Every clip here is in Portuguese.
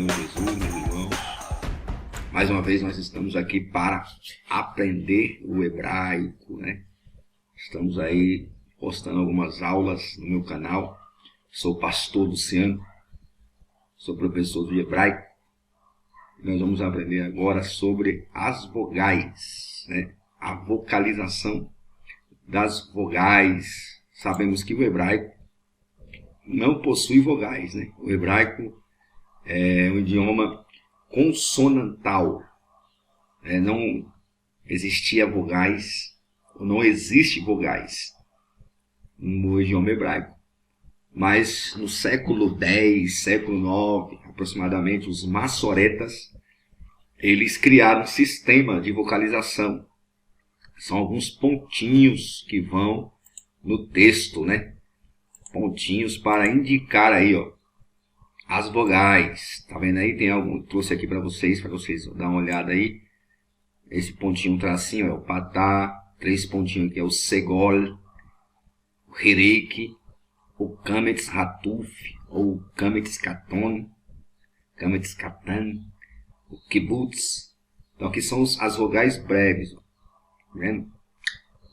Senhor Jesus, meus irmãos. Mais uma vez nós estamos aqui para aprender o hebraico, né? Estamos aí postando algumas aulas no meu canal. Sou o pastor Luciano, sou professor de hebraico. Nós vamos aprender agora sobre as vogais, né? A vocalização das vogais. Sabemos que o hebraico não possui vogais, né? O hebraico é um idioma consonantal. Não existia vogais, ou não existe vogais no idioma hebraico. Mas no século X, século IX, aproximadamente, os maçoretas, eles criaram um sistema de vocalização. São alguns pontinhos que vão no texto, né? Pontinhos para indicar aí, ó, as vogais. Tá vendo aí? Tem algum, trouxe aqui para vocês dar uma olhada aí. Esse pontinho, um tracinho, é o patá. 3 pontinhos aqui é o segol, o hirik, o kametz hatuf, ou kametz katon, kametz katan, o kibutz. Então aqui são as vogais breves, ó. Tá vendo?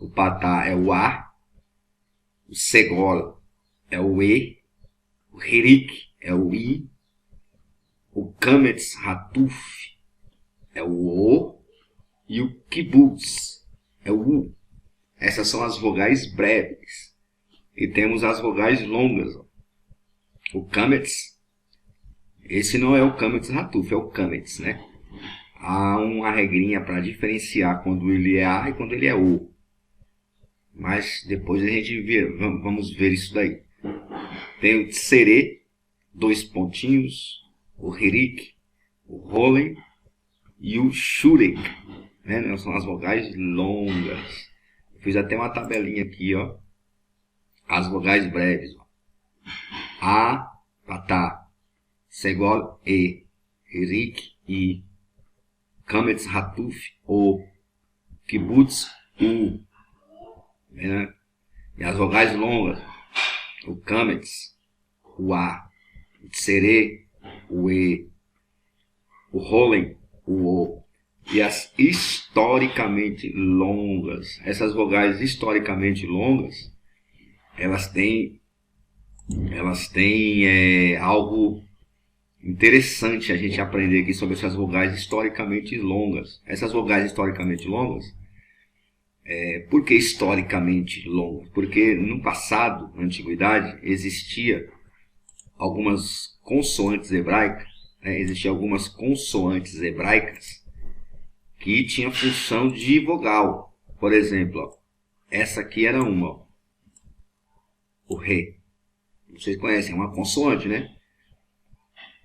O patá é o A, o segol é o E, o hirik é o I, o kametz hatuf é o O e o kibutz é o U. Essas são as vogais breves. E temos as vogais longas. Ó. O kametz, esse não é o kametz hatuf, é o kametz, né? Há uma regrinha para diferenciar quando ele é A e quando ele é O. Mas depois a gente vamos ver isso daí. Tem o tsere, 2 pontinhos, o hirik, o rolen e o shurek, né? São as vogais longas. Eu fiz até uma tabelinha aqui, ó. As vogais breves, ó. A, patá, segol, E, hirik, I, kametz hatuf, O, kibutz, U, né? E as vogais longas, o kametz, o A, o tsere, o E, o rolen, o O. E as historicamente longas, essas vogais historicamente longas, elas têm algo interessante a gente aprender aqui sobre essas vogais historicamente longas. Essas vogais historicamente longas, por que historicamente longas? Porque no passado, na antiguidade, existia algumas consoantes hebraicas, né? Existiam algumas consoantes hebraicas que tinham função de vogal. Por exemplo, ó, essa aqui era uma, ó, o Ré. Vocês conhecem, é uma consoante, né?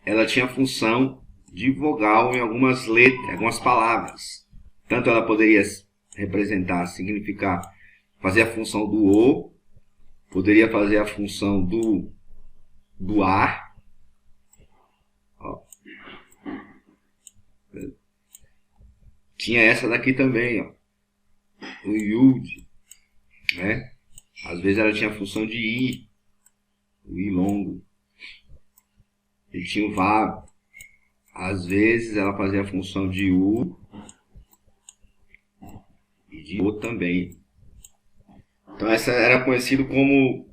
Ela tinha função de vogal em algumas letras, algumas palavras. Tanto ela poderia representar, significar, fazer a função do O, poderia fazer a função do A. Ó. Tinha essa daqui também, ó, o Yud, né? Às vezes ela tinha a função de I, o I longo. Ele tinha o Vav. Às vezes ela fazia a função de U e de O também. Então essa era conhecido como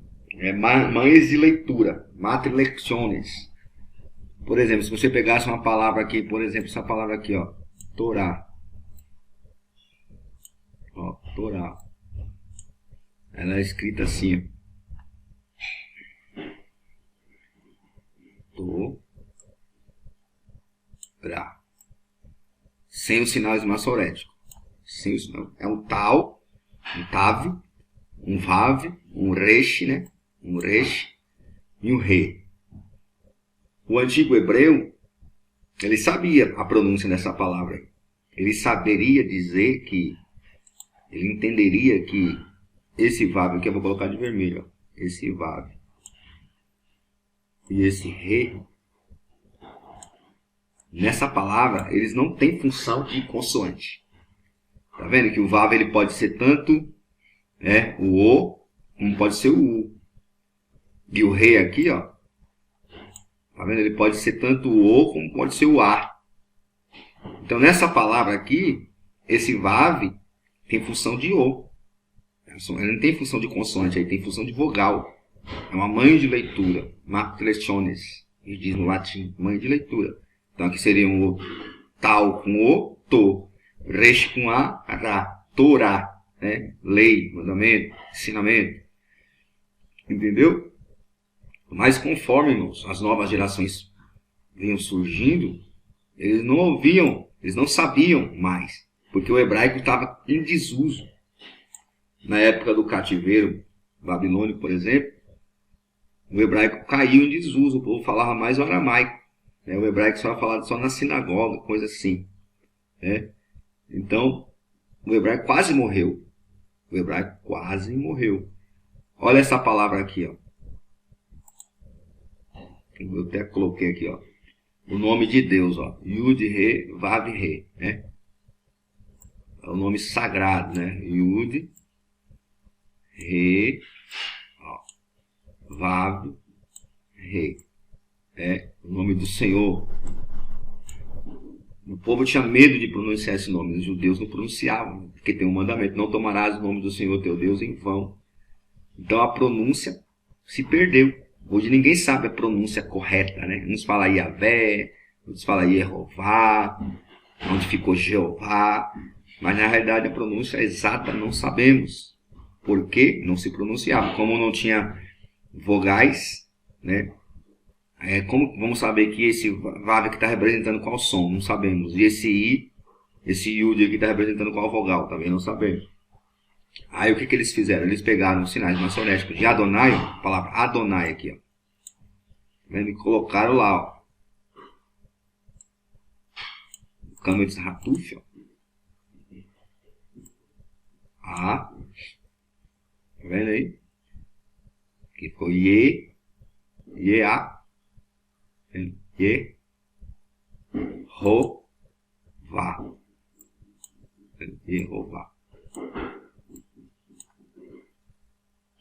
mães de leitura, matrilecciones. Por exemplo, se você pegasse uma palavra aqui, por exemplo, essa palavra aqui, ó, Torá. Ó, Torá. Ela é escrita assim, Torá. Sem os sinais maçoréticos. Sem o sinal. É um tal, um tav, um vav, um resh, né? Um resh e um re. O antigo hebreu, ele sabia a pronúncia dessa palavra. Ele saberia dizer que, ele entenderia que esse vav, que eu vou colocar de vermelho, ó, esse vav e esse re, nessa palavra, eles não têm função de consoante. Tá vendo que o vav ele pode ser tanto, né, o O, como pode ser o U. E o re aqui, ó, Tá vendo? Ele pode ser tanto o O como pode ser o A. Então, nessa palavra aqui, esse vav tem função de O. Ele não tem função de consoante, ele tem função de vogal. É uma mãe de leitura. Mater lectiones, ele diz no latim, mãe de leitura. Então, aqui seria um O tal com O, to. Resh com A, ra. Torá. Né? Lei, mandamento, ensinamento. Entendeu? Mas conforme, irmãos, as novas gerações vinham surgindo, eles não ouviam, eles não sabiam mais, porque o hebraico estava em desuso. Na época do cativeiro babilônico, por exemplo, o hebraico caiu em desuso, o povo falava mais o aramaico. Né? O hebraico só era falado só na sinagoga, coisa assim. Né? Então, o hebraico quase morreu. O hebraico quase morreu. Olha essa palavra aqui, ó. Eu até coloquei aqui, ó. O nome de Deus, ó. Yud, Re, Vav, Re, né? É o nome sagrado, né? Yud, Re, ó, Vav, Re. É o nome do Senhor. O povo tinha medo de pronunciar esse nome. Os judeus não pronunciavam, porque tem um mandamento: não tomarás o nome do Senhor teu Deus em vão. Então a pronúncia se perdeu. Hoje ninguém sabe a pronúncia correta, né? Uns falam Yahvé, outros falam Yehová, onde ficou Jeová. Mas na realidade a pronúncia exata não sabemos. Por que não se pronunciava? Como não tinha vogais, né? Como vamos saber que esse Vav aqui está representando qual som? Não sabemos. E esse I, esse Yud aqui está representando qual vogal? Também não sabemos. Aí o que eles fizeram? Eles pegaram os sinais maçonéticos de Adonai, a palavra Adonai aqui, ó. E colocaram lá, ó. Kametz Hatuf, ó. A. Tá vendo aí? Que ficou Ye, Ye-A, Ye, Ro, Vá. Yehová.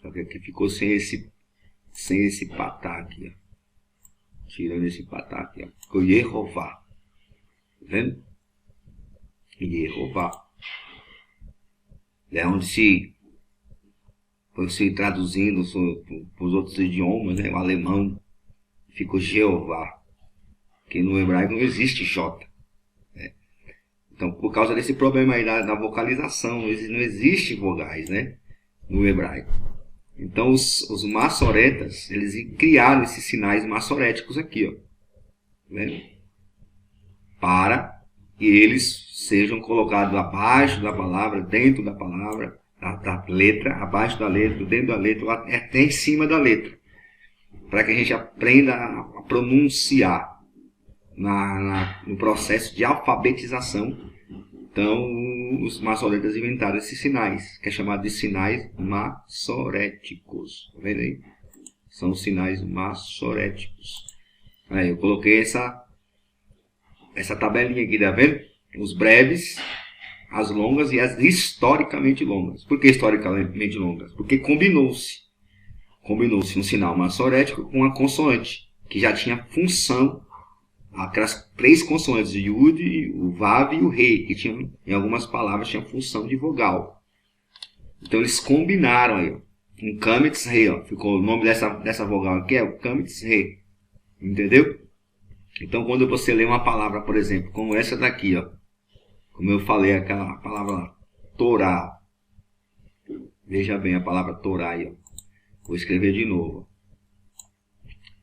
Só que aqui ficou sem esse patá aqui, ó. Tirando esse patá aqui, ó. Ficou Yehová. Tá vendo? Yehová. É onde se traduzindo para os outros idiomas, né? O alemão ficou Jeová. Porque no hebraico não existe J. Né? Então, por causa desse problema aí da vocalização, não existe vogais, né? No hebraico. Então, os maçoretas, eles criaram esses sinais maçoréticos aqui, ó. Né? Para que eles sejam colocados abaixo da palavra, dentro da palavra, da letra, abaixo da letra, dentro da letra, até em cima da letra. Para que a gente aprenda a pronunciar no processo de alfabetização. Então, os maçoretas inventaram esses sinais, que é chamado de sinais maçoréticos. Tá vendo aí? São os sinais maçoréticos. Aí, eu coloquei essa tabelinha aqui, tá vendo? Os breves, as longas e as historicamente longas. Por que historicamente longas? Porque combinou-se um sinal maçorético com a consoante, que já tinha função. Aquelas três consoantes, o Yud, o Vav e o Re, que tinham, em algumas palavras, tinham função de vogal. Então eles combinaram aí, ó. Um Kametz Re, ó. Ficou o nome dessa vogal aqui é o Kametz Re. Entendeu? Então quando você lê uma palavra, por exemplo, como essa daqui, ó. Como eu falei, aquela palavra lá, Torá. Veja bem a palavra Torá aí, ó. Vou escrever de novo.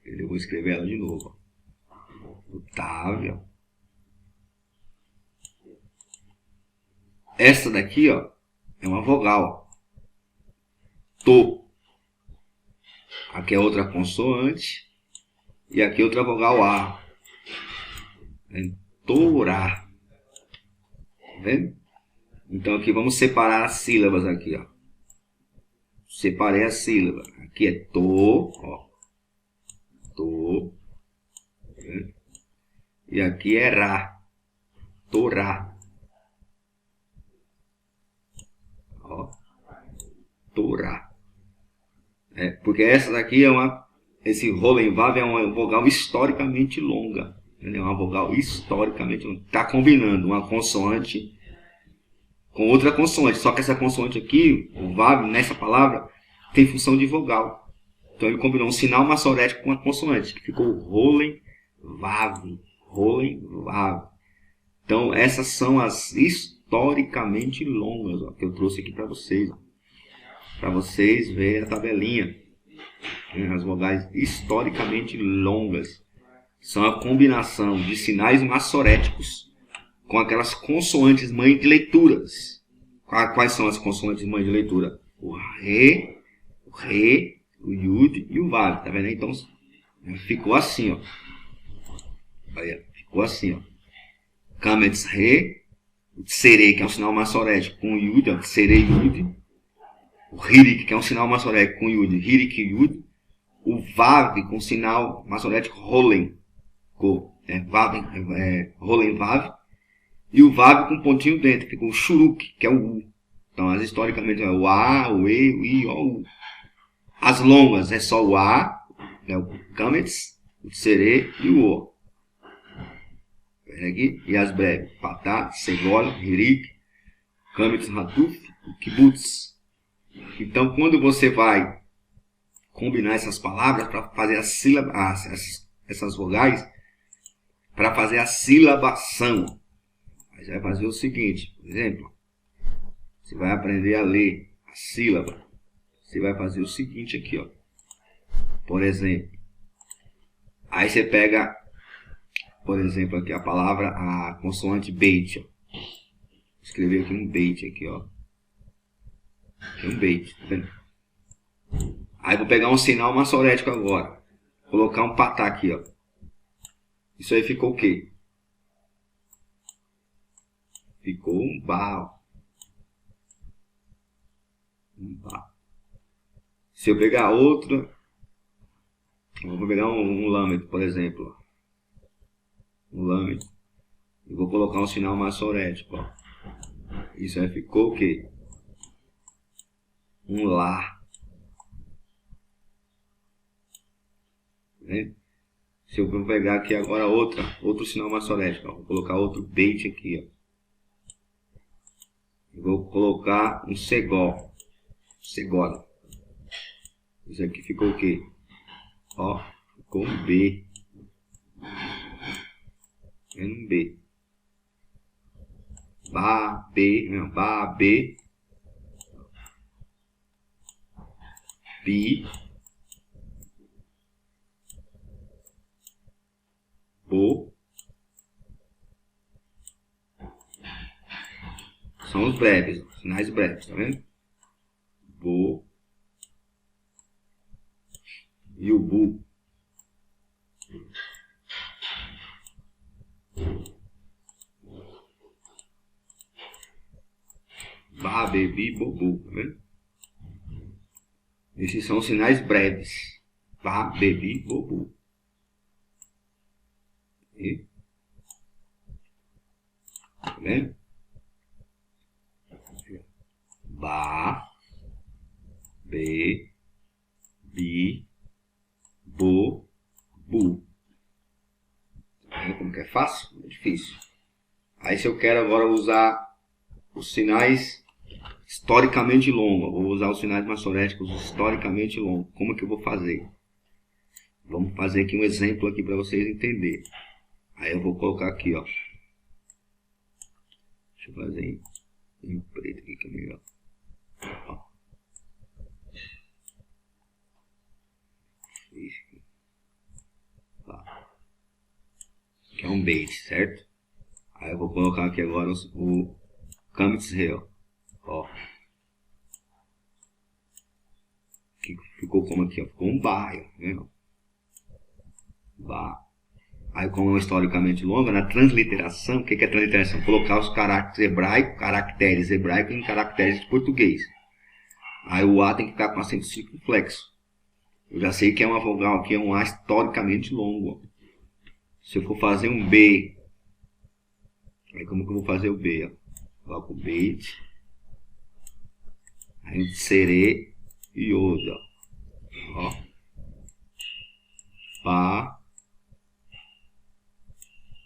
Eu vou escrever ela de novo, ó. Otávio. Essa daqui, ó, é uma vogal. To. Aqui é outra consoante. E aqui é outra vogal A. Torá. Tá vendo? Então aqui vamos separar as sílabas aqui, ó. Separei a sílaba. Aqui é to, ó. To. Tá vendo? E aqui é Ra. Torá. Ó. Torá. Porque essa daqui é esse Rolenvav é uma vogal historicamente longa. É uma vogal historicamente longa. Está combinando uma consoante com outra consoante. Só que essa consoante aqui, o Vav, nessa palavra, tem função de vogal. Então ele combinou um sinal maçorético com uma consoante, que ficou Rolenvav. Rolenvav. Então essas são as historicamente longas, ó, que eu trouxe aqui para vocês. Para vocês verem a tabelinha. As vogais historicamente longas são a combinação de sinais maçoréticos com aquelas consoantes mãe de leituras. Quais são as consoantes mãe de leitura? O Re, o Yud e o Vav. Tá vendo? Então ficou assim, ó. Aí, ficou assim, ó. Kametz Re, o Tsere, que é um sinal maçorético, com o Yud, ó, Tsere Yud. O Hirik, que é um sinal maçorético com Yud, Hirik Yud. O Vav com sinal maçorético Rolen, Rolen Vav. E o Vav com pontinho dentro, fica o Shuruk, que é o U. Então, historicamente, é o A, o E, o I, o U. As longas é só o A, né, o Kametz, o Tsere e o O. Aqui. E as breves, Patá, Segol, Hirik, Kametz, Hatuf e Kibbutz. Então, quando você vai combinar essas palavras para fazer a sílaba, essas vogais, para fazer a silabação, aí você vai fazer o seguinte, por exemplo, você vai aprender a ler a sílaba, você vai fazer o seguinte aqui, ó, por exemplo, aí você pega, por exemplo, aqui a palavra, a consoante beit, ó. Vou escrever aqui um beit aqui, ó, aqui um beit, tá vendo? Aí vou pegar um sinal maçorético agora. Colocar um patá aqui, ó. Isso aí ficou o quê? Ficou um Bá. Um Bá. Se eu pegar outro, eu vou pegar um Lamed, por exemplo. Um Lamed. E vou colocar um sinal maçorético, ó. Isso aí ficou o quê? Um Lá. Né? Se eu vou pegar aqui agora outro sinal maçorético, ó, vou colocar outro beit aqui, ó. Vou colocar um Segol. Segol. Isso aqui ficou o quê? Ó, ficou um B. É um B. Bá, B, não, Bá, B. Bi. Bo. São os breves, sinais breves, tá vendo? Bo. E o Bu. Bá, bebi, bobu, tá vendo? Esses são os sinais breves. Bá, bebi, bobu. E, tá vendo? Bá, be, bi, bo, bu. Tá vendo como que é fácil? É difícil. Aí se eu quero agora usar os sinais historicamente longos, vou usar os sinais maçoréticos historicamente longos. Como que eu vou fazer? Vamos fazer aqui um exemplo aqui para vocês entenderem. Aí eu vou colocar aqui, ó. Deixa eu fazer em preto aqui que é melhor. Ó. Isso aqui. Tá. Que é um bait, certo? Aí eu vou colocar aqui agora o Kametz Re, ó. Que ficou como aqui, ó. Ficou um Bá, né? Bá. Aí, como é historicamente longa, na transliteração, o que é transliteração? Colocar os caracteres hebraicos em caracteres de português. Aí o A tem que ficar com acento circunflexo. Eu já sei que é uma vogal aqui, é um A historicamente longo. Ó. Se eu for fazer um B, aí como que eu vou fazer o B? Ó? Coloco o beit, aí um Tsere e Yod, ó. Ba.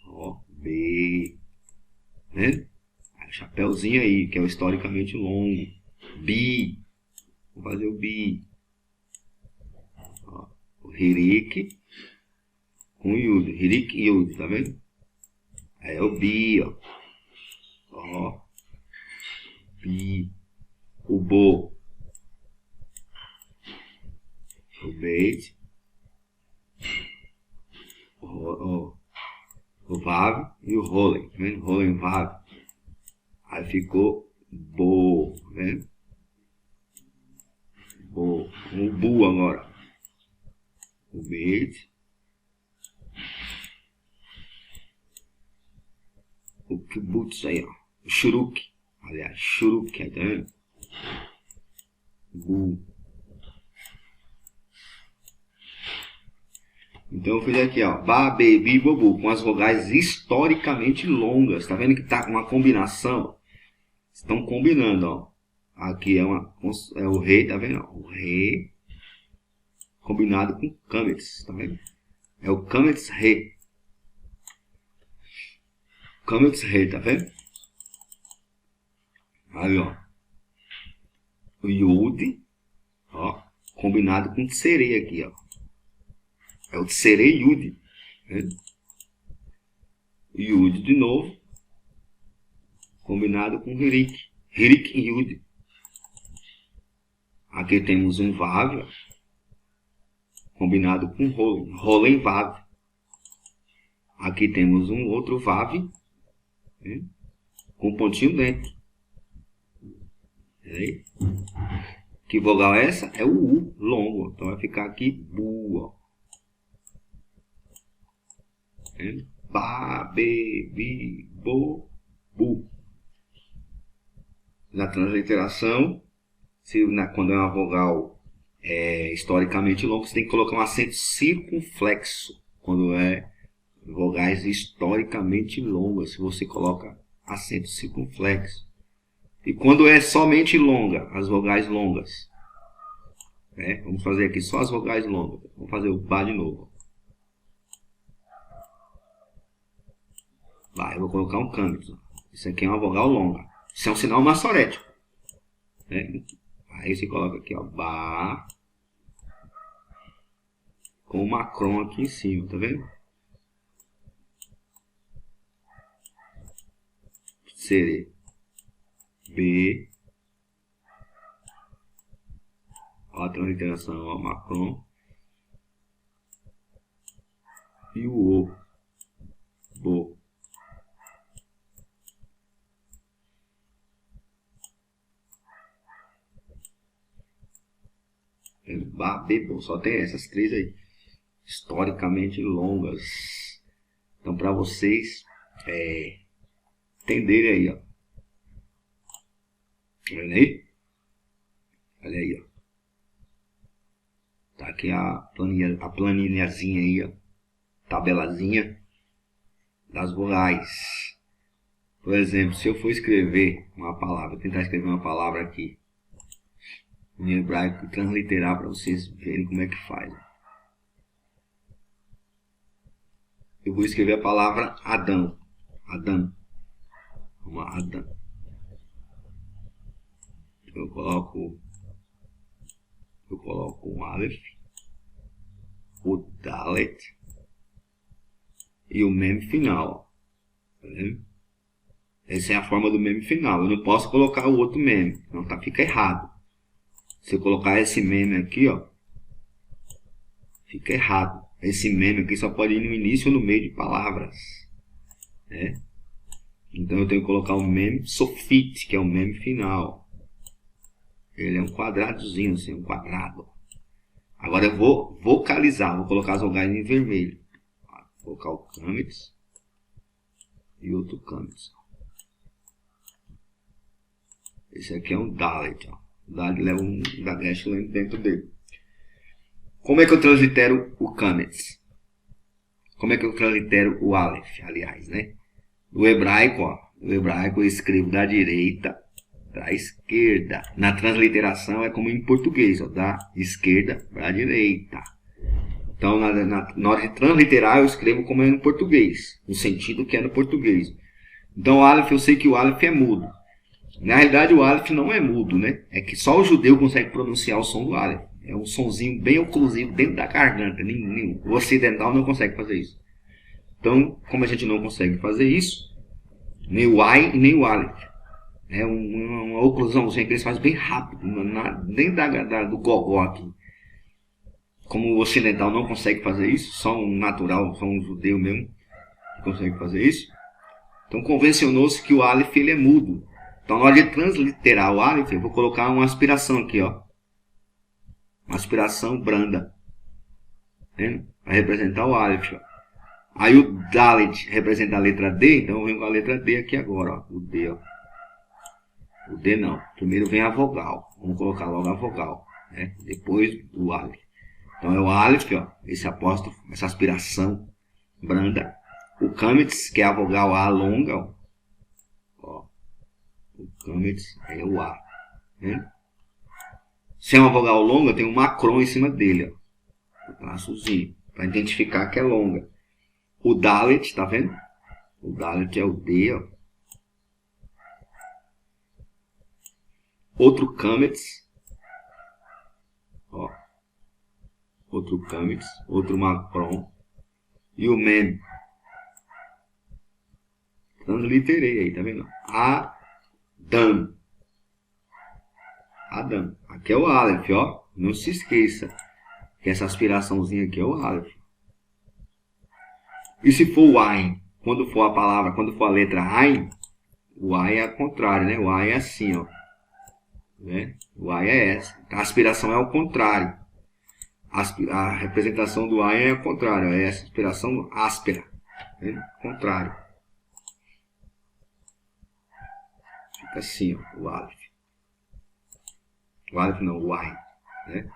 Ó, B. Né? Aí, chapéuzinho aí, que é o historicamente longo. Bi. Vou fazer o bi. Ó, o Hirik com o Yud. Hirik e Yud, tá vendo? Aí é o bi, ó. Ó. Bi. O Bo. O Beit. O Vav e o Rolen. Tá vendo? Rolen Vav. Aí ficou Bo. Né? Bo. O Bu agora. O Beit. O Kibbutz aí, ó. O Shuruk. Aliás, Shuruk, tá vendo? Bu. Então eu fiz aqui, ó. Ba, be, bi, bobu. Com as vogais historicamente longas. Tá vendo que tá uma combinação? Estão combinando, ó. Aqui é o Re, tá vendo? O Re combinado com Kametz, tá vendo? É o Kametz Re. Kametz Re, tá vendo? Aí, ó. O Yud, ó, combinado com Tsere aqui, ó. É o Tsere Yud. Né? Yud de novo, combinado com Hirik. Hirik e Yud. Aqui temos um Vav, ó, combinado com Rolen. Rolen Vav. Aqui temos um outro Vav, né? Com pontinho dentro. Aí. Que vogal é essa? É o U longo. Então vai ficar aqui Bu. Ó. Ba, be, bi, bo, bu. Na transliteração, quando é uma vogal historicamente longa, você tem que colocar um acento circunflexo. Quando é vogais historicamente longas, você coloca acento circunflexo. E quando é somente longa, as vogais longas, né? Vamos fazer aqui só as vogais longas. Vamos fazer o Ba de novo. Vai, eu vou colocar um Kametz. Isso aqui é uma vogal longa. Isso é um sinal massorético. Né? Aí você coloca aqui, ó, Ba, com o macron aqui em cima, tá vendo? Sere. B. Ó, a transliteração, ó, macron. E o O. Bo. Ba, be, bo. Só tem essas três aí. Historicamente longas. Então, para vocês entenderem aí, ó. Olha aí. Olha aí, ó. Tá aqui a planilhazinha aí, ó. Tabelazinha das vogais. Por exemplo, se eu for escrever uma palavra, tentar escrever uma palavra aqui em hebraico e transliterar para vocês verem como é que faz. Eu vou escrever a palavra Adão. Adão. Uma Adão. Eu coloco um Aleph, o Dalet e o Mem final. Tá vendo? Essa é a forma do Mem final. Eu não posso colocar o outro Mem, não tá, fica errado. Se eu colocar esse Mem aqui, ó, fica errado. Esse Mem aqui só pode ir no início ou no meio de palavras. Né? Então eu tenho que colocar o Mem Sofit, que é o Mem final. Ele é um quadradozinho, assim, um quadrado. Agora eu vou vocalizar, vou colocar as vogais em vermelho. Vou colocar o Kametz e outro Kametz. Esse aqui é um Dalet. Ó. O Dalet leva um Dagesh dentro dele. Como é que eu translitero o Kametz? Como é que eu translitero o Aleph, aliás, né? O hebraico, ó. O hebraico eu escrevo da direita para a esquerda. Na transliteração é como em português, ó, da esquerda para a direita. Então, na hora de transliterar, eu escrevo como é no português, no sentido que é no português. Então, o Aleph, eu sei que o Aleph é mudo. Na realidade, o Aleph não é mudo, né? É que só o judeu consegue pronunciar o som do Aleph. É um sonzinho bem oclusivo dentro da garganta. O ocidental não consegue fazer isso. Então, como a gente não consegue fazer isso, nem o Ai e nem o Aleph. É uma oclusãozinha que eles fazem bem rápido, dentro do gogó aqui. Como o ocidental não consegue fazer isso, só um natural, só um judeu mesmo que consegue fazer isso. Então convencionou-se que o Aleph ele é mudo. Então na hora de transliterar o Aleph, eu vou colocar uma aspiração aqui, ó. Uma aspiração branda. Para representar o Aleph. Ó. Aí o Dalet representa a letra D, então eu venho com a letra D aqui agora, ó. O D, ó. O D não. Primeiro vem a vogal. Vamos colocar logo a vogal. Né? Depois o Aleph. Então é o Aleph, ó, esse apóstrofo, essa aspiração branda. O Kametz, que é a vogal A longa, ó. O Kametz é o A. Né? Se é uma vogal longa, tem um macron em cima dele, ó. Um traçozinho, para identificar que é longa. O Dalet, tá vendo? O Dalet é o D, ó. Outro Kametz, ó. Outro Kametz, outro macron. E o Men. Transliterei aí, tá vendo? Adam. Adam. Aqui é o Aleph, ó. Não se esqueça que essa aspiraçãozinha aqui é o Aleph. E se for o Ain, quando for a palavra, quando for a letra Ain, o Ain é ao contrário, né? O Ain é assim, ó. Né? O Ain é essa. A aspiração é ao contrário. A representação do Ain é ao contrário. É essa aspiração áspera. Né? Contrário. Fica assim, ó, o Aleph. O Aleph não, o Ain. Né?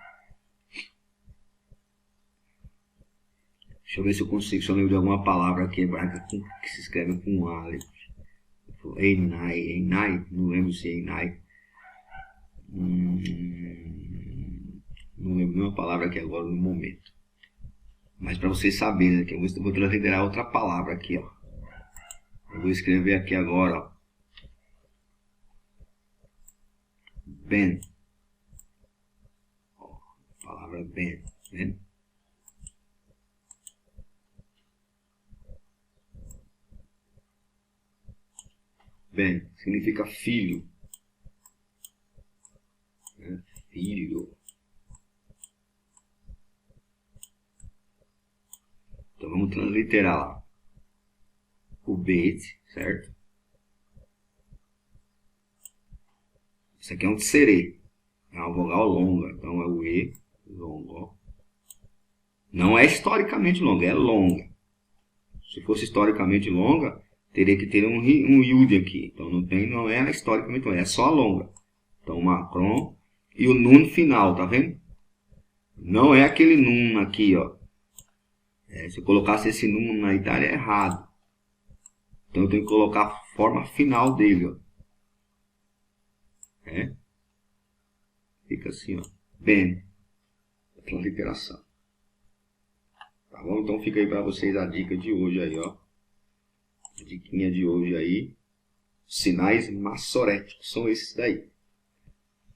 Deixa eu ver se eu consigo, se eu lembro de alguma palavra aqui hebraica que se escreve com Aleph. Einai, não lembro se é Einai. Não lembro nenhuma palavra aqui agora no momento. Mas para vocês saberem aqui, eu vou transliterar outra palavra aqui, ó. Eu vou escrever aqui agora, ó. Ben. Ó, palavra Ben, né? Ben significa filho. Né? Filho. Então vamos transliterar lá. O Bet, certo? Isso aqui é um tserê. É uma vogal longa. Então é o E longo. Não é historicamente longa, é longa. Se fosse historicamente longa, teria que ter um Yud aqui. Então não é historicamente longa, é só a longa. Então o macron e o nun final, tá vendo? Não é aquele nun aqui, ó. Se eu colocasse esse nun na Itália é errado. Então eu tenho que colocar a forma final dele, ó. Fica assim, ó. Ben. Transliteração. Tá bom? Então fica aí para vocês a dica de hoje aí, ó. A diquinha de hoje aí. Sinais massoréticos são esses daí.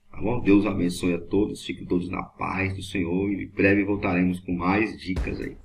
Tá bom? Deus abençoe a todos. Fiquem todos na paz do Senhor. E em breve voltaremos com mais dicas aí.